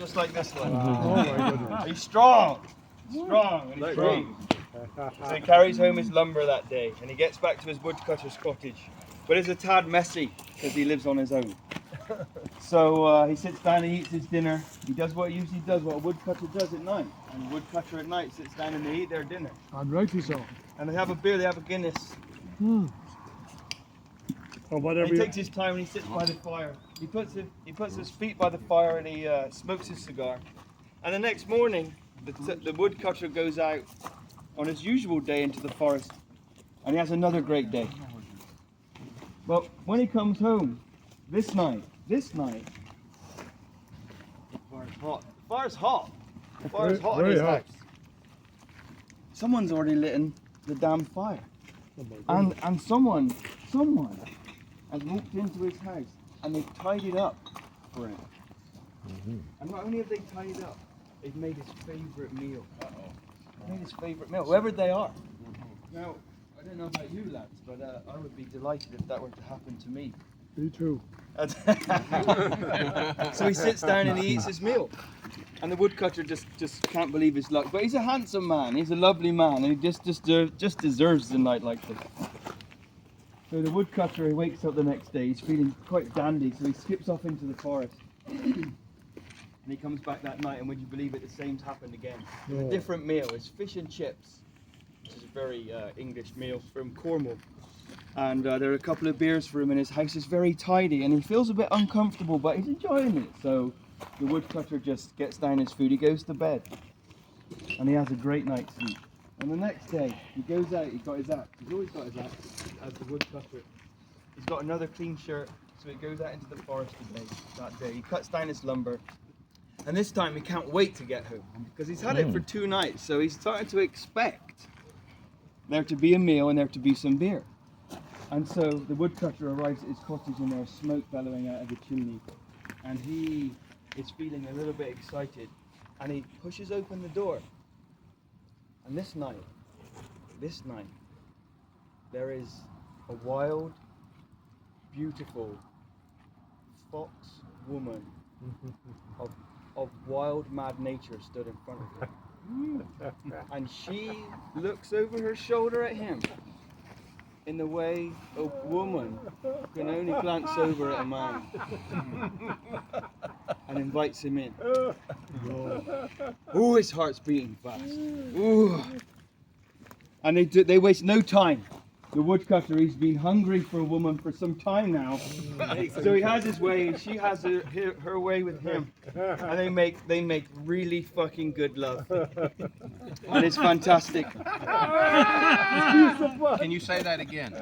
just like this one. Oh my goodness. He's strong, and he's brave. So he carries home his lumber that day, and he gets back to his woodcutter's cottage. But it's a tad messy because he lives on his own. So he sits down and eats his dinner. He does what he usually does, what a woodcutter does at night. And a woodcutter at night sits down and they eat their dinner. And rightly so. And they have a beer, they have a Guinness. Or And whatever. he takes his time and he sits by the fire. He puts his feet by the fire and he smokes his cigar. And the next morning, the woodcutter goes out on his usual day into the forest. And he has another great day. But when he comes home, this night, the fire's hot. The fire's hot. The fire's hot in Very his hot. house. Someone's already lit the damn fire. Oh my goodness. And someone has walked into his house and they've tidied up for him. And not only have they tidied up, they've made his favourite meal. Made his favourite meal, whoever they are. Now, I don't know about you lads, but I would be delighted if that were to happen to me. Me too. So he sits down and he eats his meal. And the woodcutter just can't believe his luck. But he's a handsome man, he's a lovely man, and he just deserves a night like this. So the woodcutter, he wakes up the next day, he's feeling quite dandy, so he skips off into the forest. And he comes back that night, and would you believe it, the same's happened again. It's a different meal, it's fish and chips, which is a very English meal from Cornwall. And there are a couple of beers for him, and his house is very tidy, and he feels a bit uncomfortable, but he's enjoying it. So the woodcutter just gets down his food, he goes to bed, and he has a great night's sleep. And the next day, he goes out, he's got his axe, he's always got his axe, as the woodcutter. He's got another clean shirt, so he goes out into the forest that day. He cuts down his lumber, and this time he can't wait to get home, because he's had it for 2 nights, so he's starting to expect there to be a meal and there to be some beer. And so the woodcutter arrives at his cottage and there's smoke bellowing out of the chimney, and he is feeling a little bit excited, and he pushes open the door. And this night, there is a wild, beautiful fox woman of wild, mad nature stood in front of him. And she looks over her shoulder at him in the way a woman can only glance over at a man, and invites him in. Oh, his heart's beating fast. Ooh. And they waste no time. The woodcutter, he's been hungry for a woman for some time now. So he has his way, and she has her way with him. And they make really fucking good love. And it's fantastic. Can you say that again?